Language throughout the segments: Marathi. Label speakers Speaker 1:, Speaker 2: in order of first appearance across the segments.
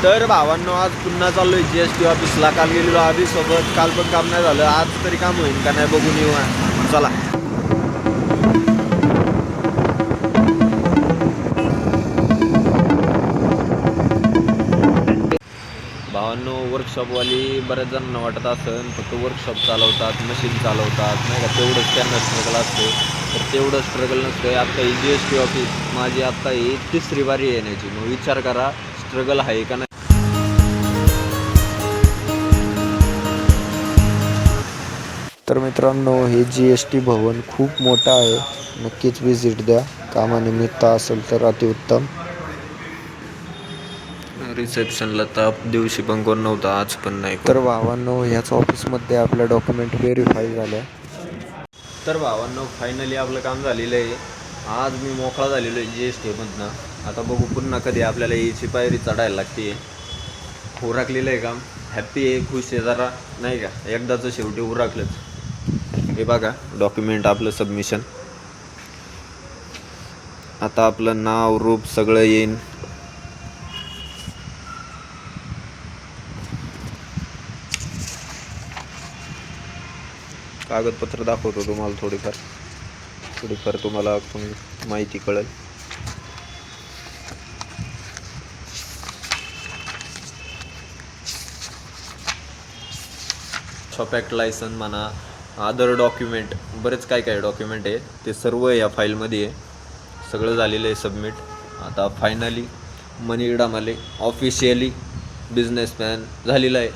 Speaker 1: तर भावांनो आज पुन्हा चाललोय GST ऑफिसला. काल गेलेलो सोबत, काल पण काम नाही झालं. आज तरी काम होईल का नाही बघून येऊ. चला. भावांनो वर्कशॉपवाली बऱ्याच जणांना वाटत असेल फक्त वर्कशॉप चालवतात, मशीन चालवतात नाही का, तेवढंच त्यांना स्ट्रगल असते. तर तेवढं स्ट्रगल नसतं. आत्ता ही GST ऑफिस माझी आत्ता ही 3री बारी येण्याची. मग विचार करा स्ट्रगल आहे का नाही. तर मित्रांनो हे GST भवन खूप मोठं आहे. नक्कीच व्हिजिट द्या. कामानिमित्त असेल तर अतिउत्तम. रिसेप्शनला तर दिवशी पण कोण नव्हता, आज पण नाही. तर भावांनो ह्याच ऑफिसमध्ये आपल्या डॉक्युमेंट व्हेरीफाय झाल्या. तर भावांनो फायनली आपलं काम झालेलं आहे. आज मी मोकळा झालेलो आहे GSTमधनं. आता बघू पुन्हा कधी आपल्याला याची पायरी चढायला लागते. उरकलेलं आहे काम. हॅप्पी आहे, खुश आहे जरा नाही का, एकदाचं शेवटी उरकलंच. हे बघा डॉक्युमेंट आपलं सबमिशन. आता आपलं नाव रूप सगळं येईन. कागदपत्र दाखवतो तुम्हाला, थोडीफार तुम्हाला माहिती कळेल. शॉप ॲक्ट लायसन म्हणा, अदर डॉक्युमेंट, बरेच काय डॉक्युमेंट आहे ते सर्व या फाईलमध्ये आहे. सगळं झालेलं आहे सबमिट. आता फायनली मनी आम्हाला ऑफिशियली बिझनेसमॅन झालेला आहे.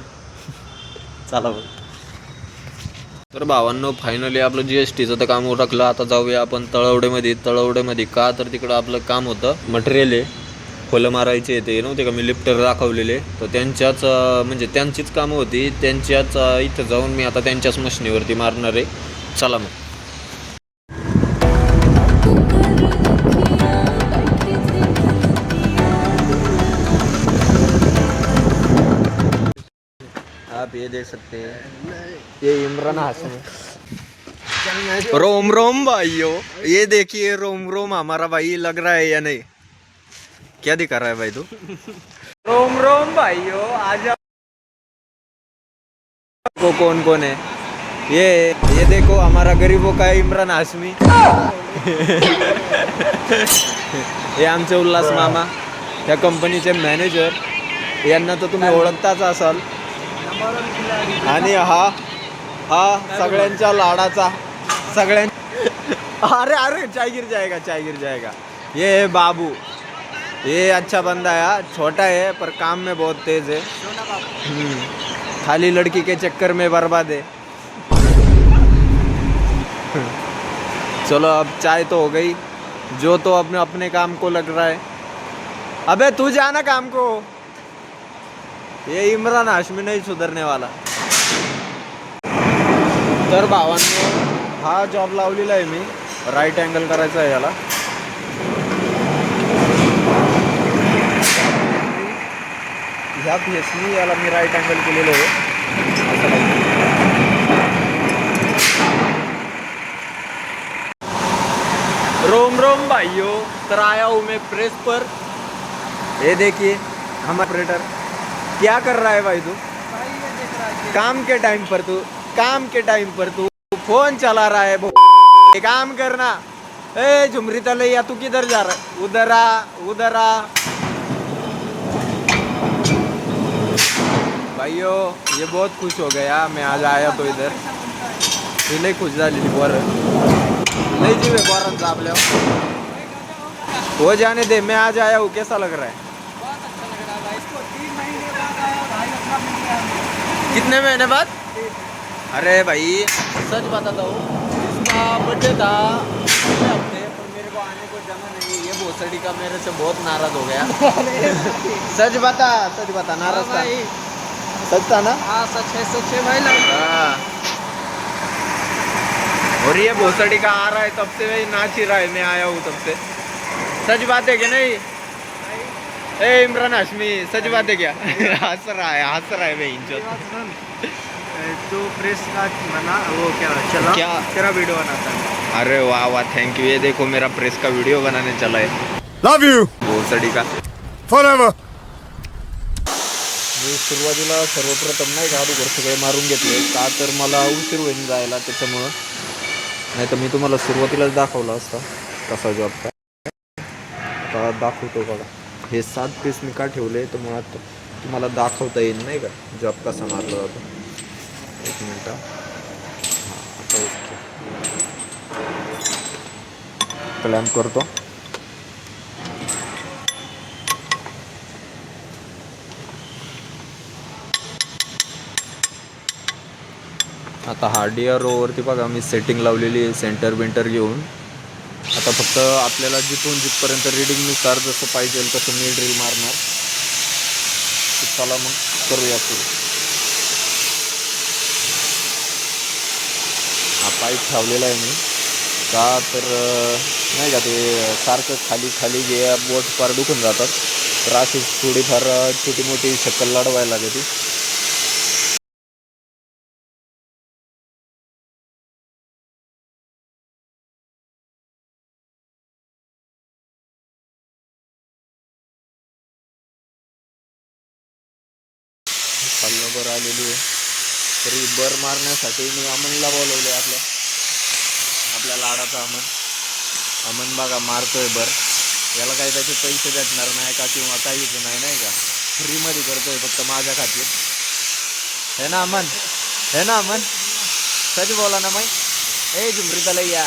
Speaker 1: चला बघ. तर भावांनो फायनली आपलं GSTचं तर काम उरकलं. आता जाऊया आपण तळवडेमध्ये का तर तिकडं आपलं काम होतं. मटेरियल आहे, फुलं मारायचे ते नव्हते का मी लिफ्टर दाखवलेले, तर त्यांच्याच म्हणजे त्यांचीच कामं होती. त्यांच्याच इथं जाऊन मी आता त्यांच्याच मशिनीवरती मारणार आहे. चला मग. आप ये देख सकते हैं, ये इमरान हाशमी. रोम रोम भाइयों, ये देखिए रोम रोम हमारा भाई लग रहा है या नहीं? क्या दिखा रहा है भाई तू? रोम रोम भाइयों आज को कौन है? ये देखो हमारा गरीबों का इमरान हाशमी. हे आमचे उल्हास मामा, त्या कंपनीचे मॅनेजर. यांना तर तुम्ही ओळखताच असाल. आणि हा सगळ्यांच्या लाडाचा अरे चाय गिर जाएगा. ये है बाबू. ये अच्छा बंदा है, छोटा है पर काम में बहुत तेज है. खाली लड़की के चक्कर में बर्बाद है. चलो अब चाय तो हो गई. जो तो अपने काम को लग रहा है. अबे तू जाना काम को. ये इमरान हाशमी नहीं सुधरने वाला. तर भावांनो हा जॉब लावलेला आहे मी. राईट अँगल करायचा आहे याला. ह्या फेसनी याला मी राईट अँगल केलेलं आहे. रोम रोम भाइयों, तर आया हूँ मैं प्रेस पर. ये देखिए हम ऑपरेटर क्या कर रहा है भाई तू? काम के टाइम पर तू फोन चला रहा है. काम करना. ए झुमरी तलैया तू किधर जा रहा है? उधर आ भाइयों. ये बहुत खुश हो गया मैं आज आया तो इधर. ही लई खुश झालेली पोरं. लई जीव आहे पोरांचा आपल्यावर. हो जाने दे, मैं आज आया हूँ. कैसा लग रहा है? कितने महीने बाद? अरे भाई सच बताता हूँ, इसका बर्थडे था पिछले हफ्ते, पर मेरे को आने को जमा नहीं. ये भोसड़ी का मेरे से बहुत नाराज हो गया. सच बता नाराज था? सच था ना?
Speaker 2: हाँ सच है भाई.
Speaker 1: हाँ. और ये भोसड़ी का आ रहा है तब से वही नाच ही रहा है. मैं आया हूँ तब से. सच बात है कि नहीं? ए इमरान हाशमी सच बात है क्या? हंस रहा है भाई इंचो.
Speaker 2: तो प्रेस का बना वो क्या
Speaker 1: क्या
Speaker 2: तेरा वीडियो बनाता है.
Speaker 1: अरे वाह थैंक यू. ये देखो मेरा प्रेस का वीडियो बनाने चला है.
Speaker 3: लव यू
Speaker 1: भोसड़ी का.
Speaker 3: फॉरएवर.
Speaker 1: मी सुरुवातीला सर्वप्रथम नाही का अगोदर सगळे मारून घेतले का तर मला उशीर होईल जायला त्याच्यामुळं, नाही तर मी तुम्हाला सुरुवातीलाच दाखवला असता कसा जॉब काय. आता दाखवतो बघा, हे 7 पीस मी का ठेवले तर मग आता तुम्हाला दाखवता येईल नाही का जॉब कसा मारला जातो. एक मिनटं. आता ओके क्लॅम्प करतो. आता हा DROवरती बघा मी सेटिंग लावलेली आहे सेंटर बेंटर घेऊन. आता फक्त आपल्याला जिथपर्यंत रीडिंगनुसार जसं पाहिजे तसं मी ड्रिल मारणार. चला मग करूया सुरू. हा पाईप ठेवलेला आहे मी का तर नाही का ते सारखं खाली खाली जे बोट फार दुखून जातात, तर अशी थोडीफार छोटी मोठी शक्कल लढवायला लागते. खालनं बर आलेली आहे, तरी बर मारण्यासाठी मी अमनला बोलवले. आपल्या लाडाचा अमन बघा मारतोय बर. याला काही त्याचे पैसे भेटणार नाही का किंवा काहीच नाही, नाही का, फ्रीमध्ये करतोय फक्त माझ्या खातीर. है ना अमन, है ना अमन, सच बोला ना मैं. ए झुमरी तले या.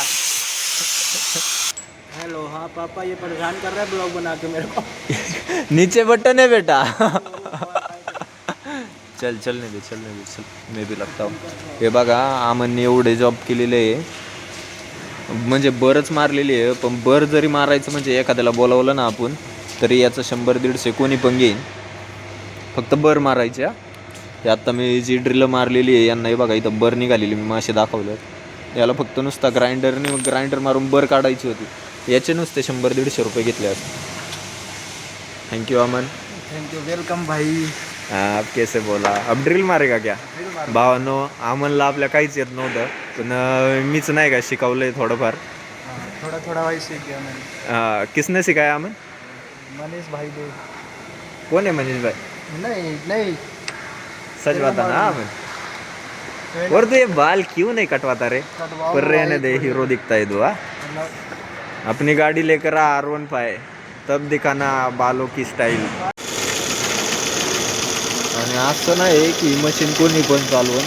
Speaker 2: हेलो, हाँ पापा ये परेशान कर रहा है ब्लॉग बना के मेरे को।
Speaker 1: नीचे बटन है बेटा. चल चलने दे चल, मी बी लागता हूँ. हे बघा अमनने एवढे जॉब केलेले आहे, म्हणजे बरंच मारलेली आहे. पण बर जरी मारायचं म्हणजे एखाद्याला बोलावलं ना आपण, तरी याचं 100-150 कोणी पण घेईन. फक्त बर मारायच्या. हे आत्ता मी जी ड्रिल मारलेली आहे यांना हे बघा इथं बर निघालेली मी मासे दाखवलं. याला फक्त नुसता ग्राइंडर मारून बर काढायची होती. याचे नुसते 100-150 रुपये घेतले असते. Thank you Aman.
Speaker 2: Thank you, welcome भाई.
Speaker 1: आप कैसे बोला, अब ड्रिल मारेगा क्या. भावानो अमनला आपल्या काहीच येत नव्हतं, पण मीच नाही का शिकवलंय थोडंफार.
Speaker 2: थोड़ा थोड़ा भाई सीख गया मैंने.
Speaker 1: किसने सिखाया अमन.
Speaker 2: मनीष भाई दे.
Speaker 1: कौन है मनीष भाई.
Speaker 2: नहीं नहीं,
Speaker 1: सच बता ना अमन. और तो ये बाल क्यों नहीं कटवाता रे.
Speaker 2: कटवाओ
Speaker 1: पर रहने
Speaker 2: भाई,
Speaker 1: दे,
Speaker 2: कोई
Speaker 1: हीरो दिखता है तू.
Speaker 2: मतलब
Speaker 1: अपनी गाड़ी लेकर आ R15, तब दिखाना बालों की स्टाईल. आणि असं नाही की ही मशीन कोणी पण चालवून.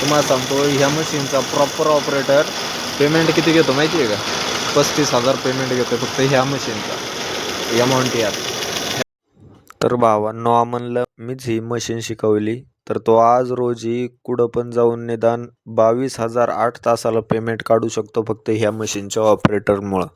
Speaker 1: तुम्हाला सांगतो ह्या मशीनचा प्रॉपर ऑपरेटर पेमेंट किती घेतो माहिती आहे का. 35,000 पेमेंट घेतो फक्त ह्या मशीनचा, अमाऊंट यार. तर भावांनो अमनला मीच ही मशीन शिकवली, तर तो आज रोजी कुठं पण जाऊन निदान 22,000 8 तासाला पेमेंट काढू शकतो फक्त ह्या मशीनच्या ऑपरेटरमुळं.